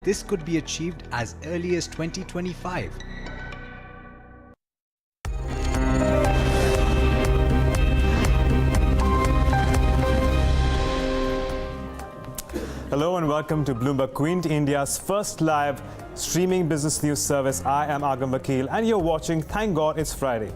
this could be achieved as early as 2025. Hello and welcome to Bloomberg Queen, India's first live streaming business news service. I am Agam Vakil and you're watching Thank God It's Friday.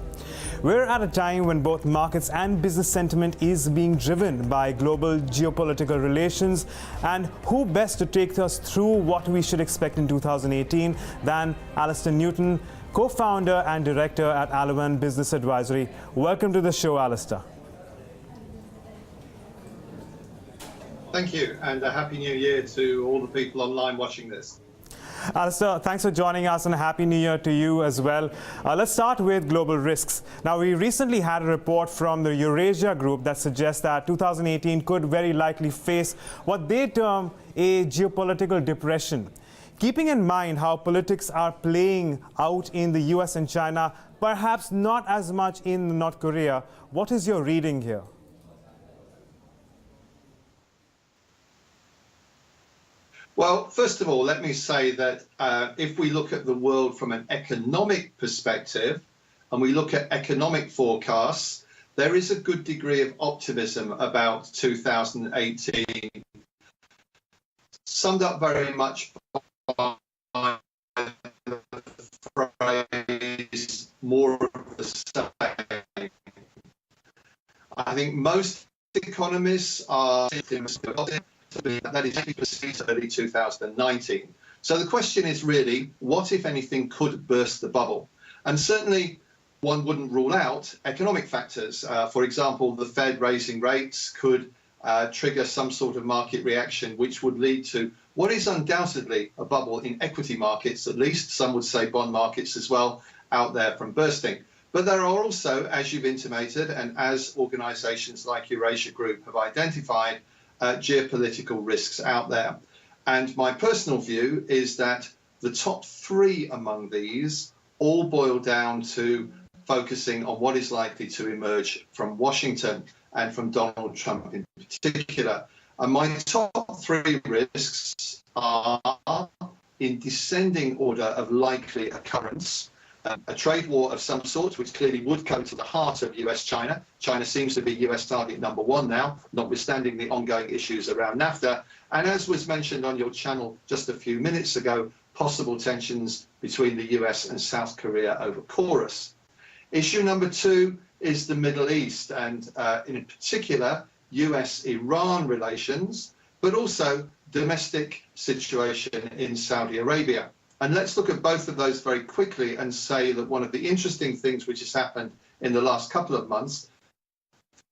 We're at a time when both markets and business sentiment is being driven by global geopolitical relations, and who best to take us through what we should expect in 2018 than Alastair Newton, co-founder and director at Alawan Business Advisory. Welcome to the show, Alastair. Thank you, and a Happy New Year to all the people online watching this. Alastair, thanks for joining us, and a Happy New Year to you as well. Let's start with global risks. Now, we recently had a report from the Eurasia Group that suggests that 2018 could very likely face what they term a geopolitical depression. Keeping in mind how politics are playing out in the US and China, perhaps not as much in North Korea, what is your reading here? Well, first of all, let me say that if we look at the world from an economic perspective and we look at economic forecasts, there is a good degree of optimism about 2018, summed up very much by the phrase more of the same. I think most economists are that is perceived early 2019. So the question is really, what, if anything, could burst the bubble? And certainly one wouldn't rule out economic factors. For example, the Fed raising rates could trigger some sort of market reaction, which would lead to what is undoubtedly a bubble in equity markets, at least some would say bond markets as well, out there from bursting. But there are also, as you've intimated, and as organizations like Eurasia Group have identified, geopolitical risks out there. And my personal view is that the top three among these all boil down to focusing on what is likely to emerge from Washington and from Donald Trump in particular. And my top three risks are in descending order of likely occurrence. A trade war of some sort, which clearly would go to the heart of US-China. China seems to be US target #1 now, notwithstanding the ongoing issues around NAFTA. And as was mentioned on your channel just a few minutes ago, possible tensions between the US and South Korea over Chorus. Issue #2 is the Middle East, and in particular, US-Iran relations, but also domestic situation in Saudi Arabia. And let's look at both of those very quickly and say that one of the interesting things which has happened in the last couple of months,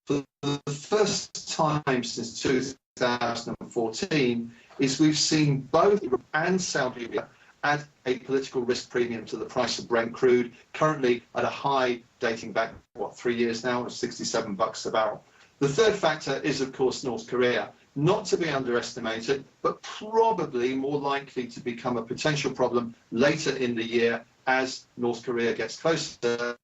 for the first time since 2014, is we've seen both Iran and Saudi Arabia add a political risk premium to the price of Brent crude, currently at a high dating back, 3 years now, of $67 a barrel. The third factor is, of course, North Korea. Not to be underestimated, but probably more likely to become a potential problem later in the year as North Korea gets closer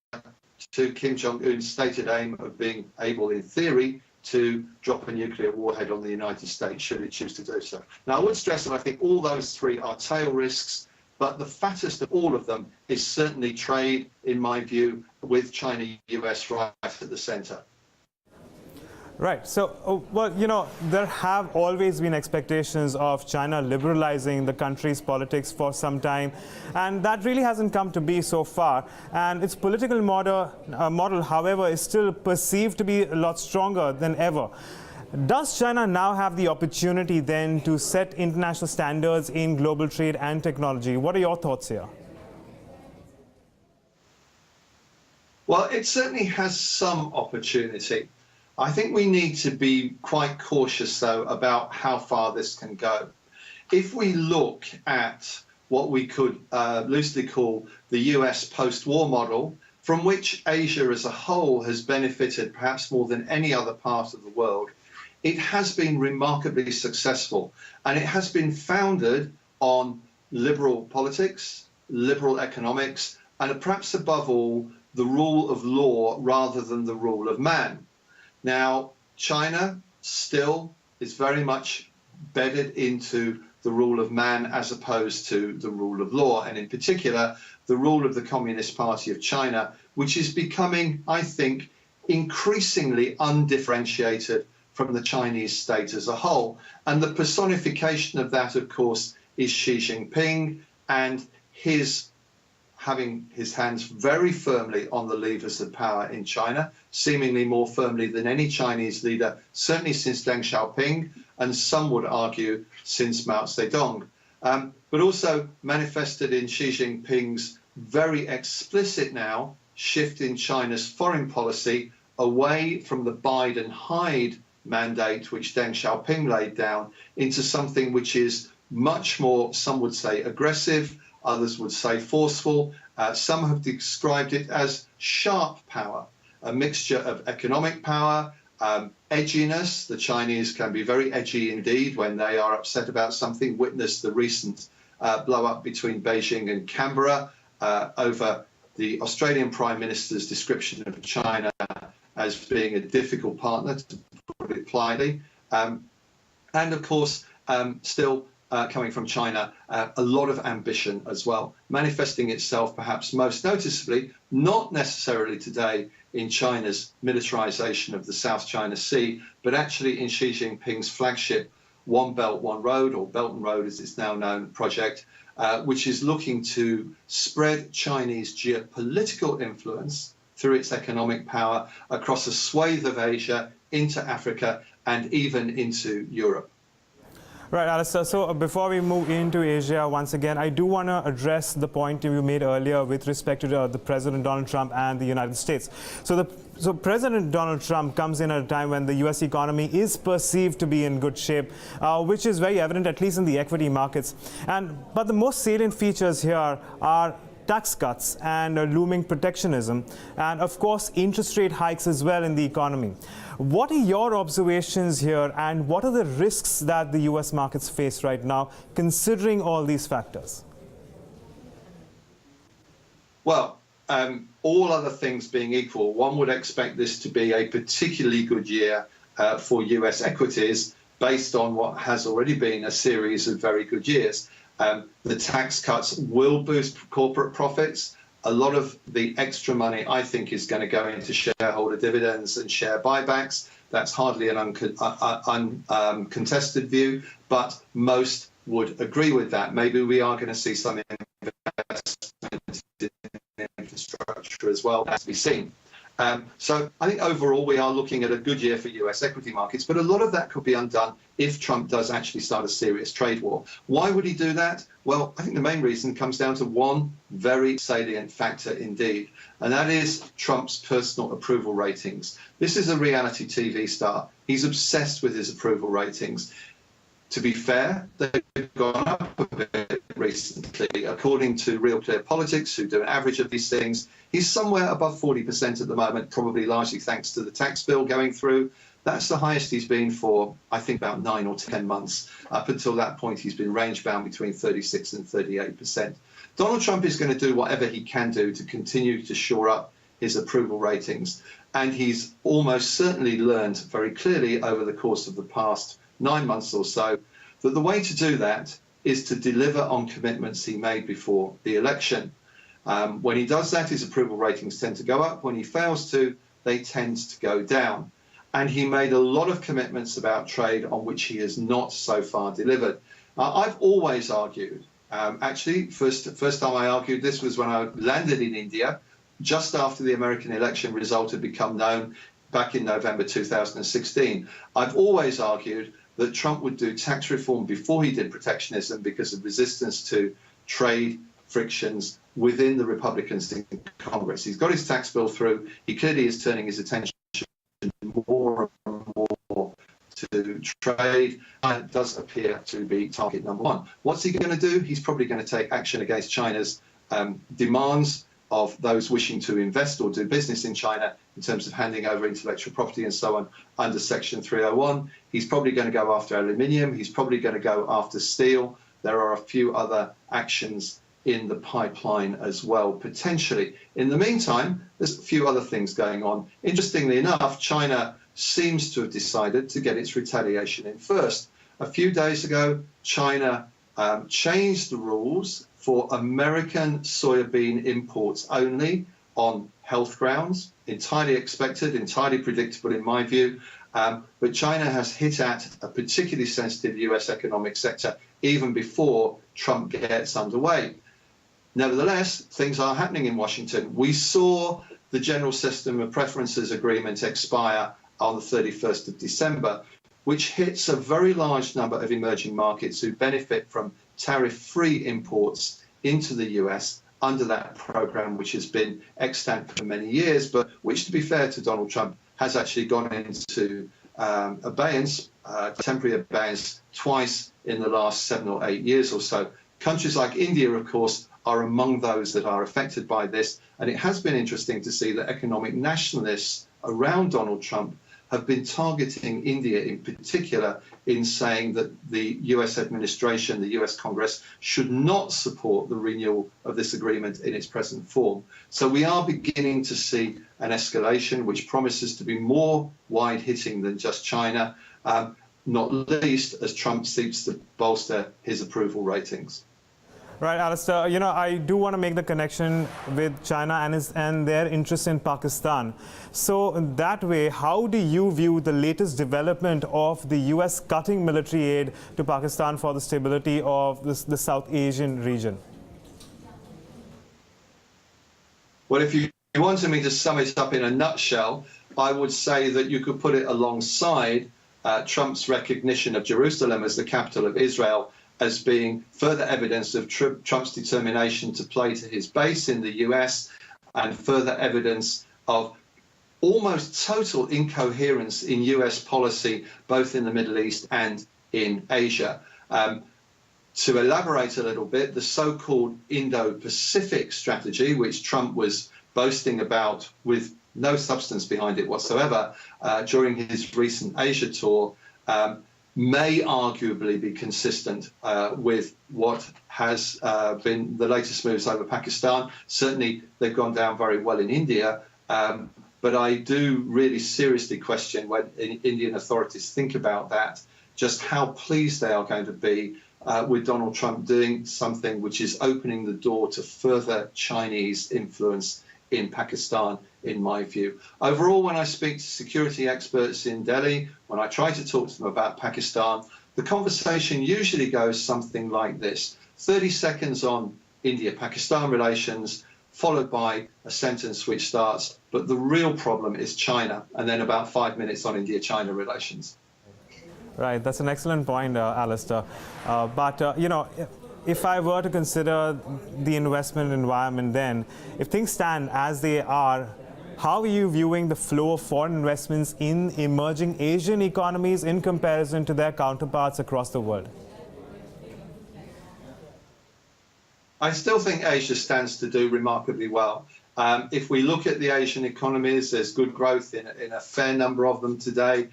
to Kim Jong-un's stated aim of being able, in theory, to drop a nuclear warhead on the United States, should it choose to do so. Now, I would stress that I think all those three are tail risks, but the fattest of all of them is certainly trade, in my view, with China-US right at the center. Right. So, well, you know, there have always been expectations of China liberalizing the country's politics for some time, and that really hasn't come to be so far. And its political model, however, is still perceived to be a lot stronger than ever. Does China now have the opportunity then to set international standards in global trade and technology? What are your thoughts here? Well, it certainly has some opportunity. I think we need to be quite cautious, though, about how far this can go. If we look at what we could loosely call the US post-war model, from which Asia as a whole has benefited perhaps more than any other part of the world, it has been remarkably successful. And it has been founded on liberal politics, liberal economics, and perhaps above all, the rule of law rather than the rule of man. Now, China still is very much bedded into the rule of man as opposed to the rule of law, and in particular, the rule of the Communist Party of China, which is becoming, I think, increasingly undifferentiated from the Chinese state as a whole. And the personification of that, of course, is Xi Jinping and his having his hands very firmly on the levers of power in China, seemingly more firmly than any Chinese leader, certainly since Deng Xiaoping, and some would argue since Mao Zedong, but also manifested in Xi Jinping's very explicit now shift in China's foreign policy away from the bide and hide mandate which Deng Xiaoping laid down into something which is much more, some would say, aggressive, others would say forceful. Some have described it as sharp power, a mixture of economic power, edginess. The Chinese can be very edgy indeed when they are upset about something. Witness the recent blow-up between Beijing and Canberra over the Australian Prime Minister's description of China as being a difficult partner, to put it politely. And of course, still coming from China, a lot of ambition as well, manifesting itself perhaps most noticeably, not necessarily today in China's militarization of the South China Sea, but actually in Xi Jinping's flagship One Belt, One Road, or Belt and Road as it's now known, project, which is looking to spread Chinese geopolitical influence through its economic power across a swathe of Asia, into Africa, and even into Europe. Right, Alastair. So before we move into Asia, once again, I do want to address the point you made earlier with respect to the President Donald Trump and the United States. So President Donald Trump comes in at a time when the U.S. economy is perceived to be in good shape, which is very evident, at least in the equity markets. But the most salient features here are tax cuts and looming protectionism, and of course interest rate hikes as well in the economy. What are your observations here, and what are the risks that the US markets face right now, considering all these factors? Well, all other things being equal, one would expect this to be a particularly good year for US equities, based on what has already been a series of very good years. The tax cuts will boost corporate profits. A lot of the extra money, I think, is going to go into shareholder dividends and share buybacks. That's hardly an uncontested view, but most would agree with that. Maybe we are going to see some investment in infrastructure as well, as we've seen. So I think overall we are looking at a good year for US equity markets, but a lot of that could be undone if Trump does actually start a serious trade war. Why would he do that? Well, I think the main reason comes down to one very salient factor indeed, and that is Trump's personal approval ratings. This is a reality TV star. He's obsessed with his approval ratings. To be fair, they've gone up a bit recently. According to Real Clear Politics, who do an average of these things, he's somewhere above 40% at the moment, probably largely thanks to the tax bill going through. That's the highest he's been for, I think, about 9 or 10 months. Up until that point, he's been range-bound between 36 and 38%. Donald Trump is going to do whatever he can do to continue to shore up his approval ratings. And he's almost certainly learned very clearly over the course of the past 9 months or so that the way to do that is to deliver on commitments he made before the election. When he does that, his approval ratings tend to go up. When he fails to, they tend to go down. And he made a lot of commitments about trade on which he has not so far delivered. I've always argued, actually, first time I argued this was when I landed in India, just after the American election result had become known back in November 2016. I've always argued that Trump would do tax reform before he did protectionism because of resistance to trade frictions within the Republicans in Congress. He's got his tax bill through. He clearly is turning his attention more and more to trade, and it does appear to be target number one. What's he going to do? He's probably going to take action against China's demands of those wishing to invest or do business in China in terms of handing over intellectual property and so on under Section 301. He's probably going to go after aluminium. He's probably going to go after steel. There are a few other actions in the pipeline as well, potentially. In the meantime, there's a few other things going on. Interestingly enough, China seems to have decided to get its retaliation in first. A few days ago, China changed the rules for American soybean imports only on health grounds. Entirely expected, entirely predictable in my view. But China has hit at a particularly sensitive US economic sector even before Trump gets underway. Nevertheless, things are happening in Washington. We saw the General System of Preferences Agreement expire on the 31st of December, which hits a very large number of emerging markets who benefit from tariff-free imports into the US under that program, which has been extant for many years, but which, to be fair to Donald Trump, has actually gone into abeyance, temporary abeyance, twice in the last 7 or 8 years or so. Countries like India, of course, are among those that are affected by this. And it has been interesting to see that economic nationalists around Donald Trump have been targeting India in particular in saying that the US administration, the US Congress, should not support the renewal of this agreement in its present form. So we are beginning to see an escalation which promises to be more wide-hitting than just China, not least as Trump seeks to bolster his approval ratings. Right, Alastair, you know, I do want to make the connection with China and their interest in Pakistan. So that way, how do you view the latest development of the US cutting military aid to Pakistan for the stability of the South Asian region? Well, if you wanted me to sum it up in a nutshell, I would say that you could put it alongside Trump's recognition of Jerusalem as the capital of Israel as being further evidence of Trump's determination to play to his base in the US, and further evidence of almost total incoherence in US policy, both in the Middle East and in Asia. To elaborate a little bit, the so-called Indo-Pacific strategy, which Trump was boasting about with no substance behind it whatsoever during his recent Asia tour, may arguably be consistent with what has been the latest moves over Pakistan. Certainly, they've gone down very well in India, but I do really seriously question when Indian authorities think about that, just how pleased they are going to be with Donald Trump doing something which is opening the door to further Chinese influence in Pakistan, in my view. Overall, when I speak to security experts in Delhi, when I try to talk to them about Pakistan, the conversation usually goes something like this: 30 seconds on India-Pakistan relations, followed by a sentence which starts, but the real problem is China, and then about 5 minutes on India-China relations. Right, that's an excellent point, Alastair. You know, if I were to consider the investment environment then, if things stand as they are, how are you viewing the flow of foreign investments in emerging Asian economies in comparison to their counterparts across the world? I still think Asia stands to do remarkably well. If we look at the Asian economies, there's good growth in a fair number of them today.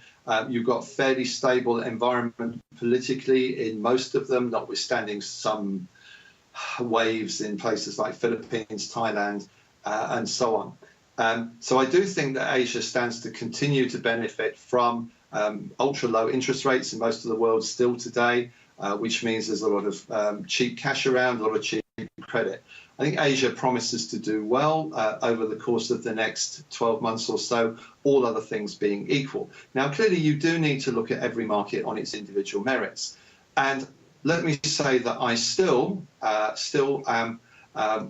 You've got fairly stable environment politically in most of them, notwithstanding some waves in places like Philippines, Thailand, and so on. So I do think that Asia stands to continue to benefit from ultra-low interest rates in most of the world still today, which means there's a lot of cheap cash around, a lot of cheap credit. I think Asia promises to do well over the course of the next 12 months or so, all other things being equal. Now, clearly, you do need to look at every market on its individual merits. And let me say that I still am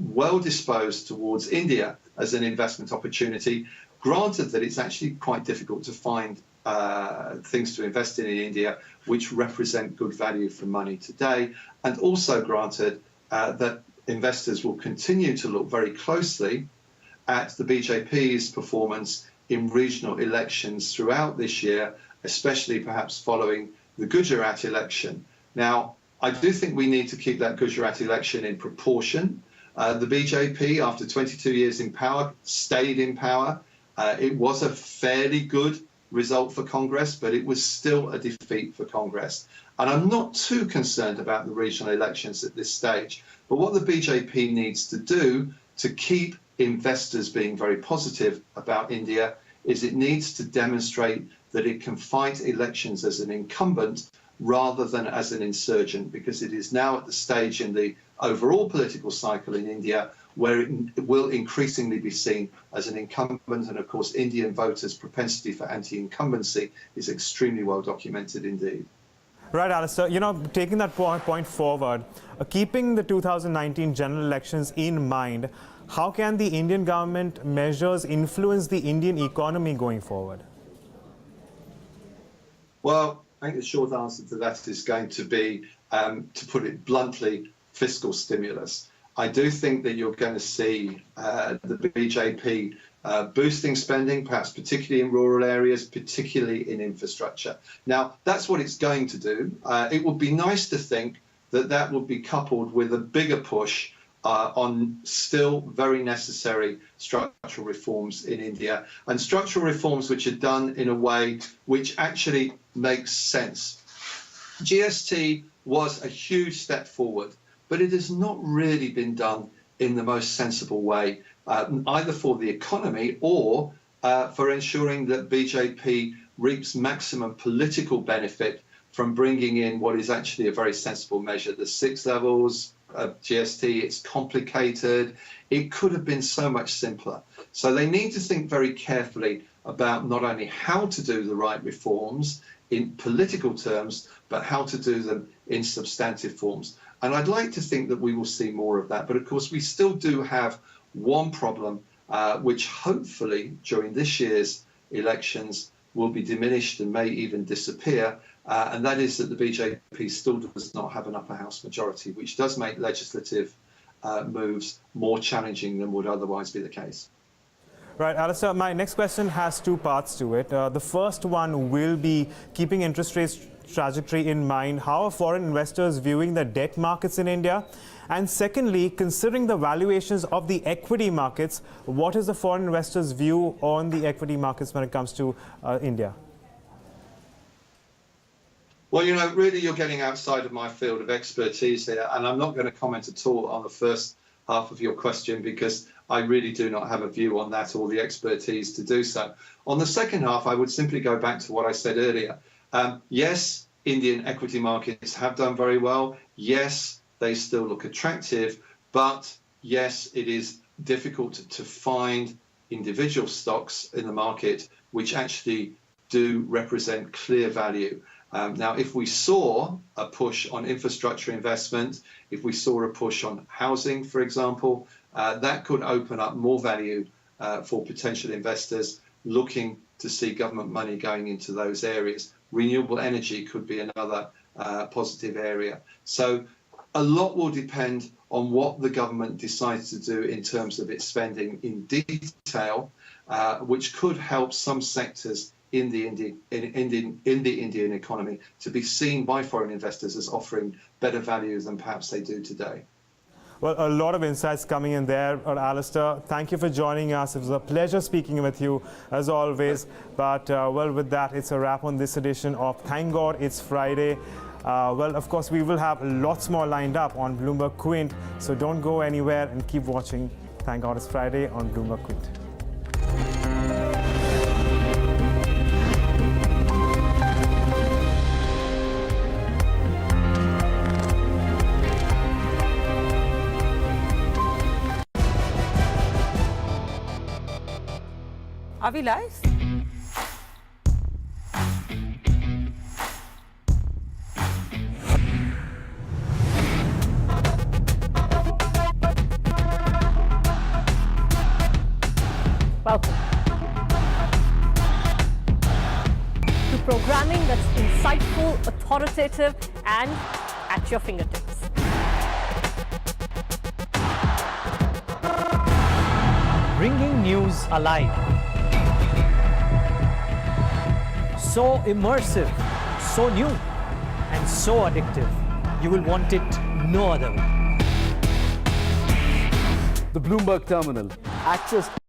well disposed towards India as an investment opportunity, granted that it's actually quite difficult to find things to invest in India which represent good value for money today, and also granted that investors will continue to look very closely at the BJP's performance in regional elections throughout this year, especially perhaps following the Gujarat election. Now, I do think we need to keep that Gujarat election in proportion. The BJP, after 22 years in power, stayed in power. It was a fairly good result for Congress, but it was still a defeat for Congress. And I'm not too concerned about the regional elections at this stage. But what the BJP needs to do to keep investors being very positive about India is it needs to demonstrate that it can fight elections as an incumbent rather than as an insurgent, because it is now at the stage in the overall political cycle in India where it will increasingly be seen as an incumbent. And of course, Indian voters' propensity for anti-incumbency is extremely well documented indeed. Right, Alastair. Taking that point forward, keeping the 2019 general elections in mind, how can the Indian government measures influence the Indian economy going forward? Well, I think the short answer to that is going to be, to put it bluntly, fiscal stimulus. I do think that you're going to see the BJP boosting spending, perhaps particularly in rural areas, particularly in infrastructure. Now, that's what it's going to do. It would be nice to think that that would be coupled with a bigger push on still very necessary structural reforms in India, and structural reforms which are done in a way which actually makes sense. GST was a huge step forward, but it has not really been done in the most sensible way, either for the economy or for ensuring that BJP reaps maximum political benefit from bringing in what is actually a very sensible measure. The 6 levels of GST, it's complicated. It could have been so much simpler. So they need to think very carefully about not only how to do the right reforms in political terms, but how to do them in substantive forms. And I'd like to think that we will see more of that. But of course, we still do have one problem, which hopefully during this year's elections will be diminished and may even disappear. And that is that the BJP still does not have an upper house majority, which does make legislative moves more challenging than would otherwise be the case. Right, Alastair, my next question has 2 parts to it. The first one will be keeping interest rates trajectory in mind. How are foreign investors viewing the debt markets in India? And secondly, considering the valuations of the equity markets, what is the foreign investors' view on the equity markets when it comes to India? Well, really you're getting outside of my field of expertise here, and I'm not going to comment at all on the first half of your question because I really do not have a view on that or the expertise to do so. On the second half, I would simply go back to what I said earlier. Yes, Indian equity markets have done very well. Yes, they still look attractive, but yes, it is difficult to find individual stocks in the market which actually do represent clear value. Now, if we saw a push on infrastructure investment, if we saw a push on housing, for example, that could open up more value for potential investors looking to see government money going into those areas. Renewable energy could be another positive area. So a lot will depend on what the government decides to do in terms of its spending in detail, which could help some sectors in the Indian economy to be seen by foreign investors as offering better value than perhaps they do today. Well, a lot of insights coming in there, Alastair. Thank you for joining us. It was a pleasure speaking with you, as always. But, well, with that, it's a wrap on this edition of Thank God It's Friday. Well, of course, we will have lots more lined up on Bloomberg Quint, so don't go anywhere and keep watching Thank God It's Friday on Bloomberg Quint. Are we live? Welcome to programming that's insightful, authoritative, and at your fingertips. Bringing news alive. So immersive, so new, and so addictive. You will want it no other way. The Bloomberg Terminal. Access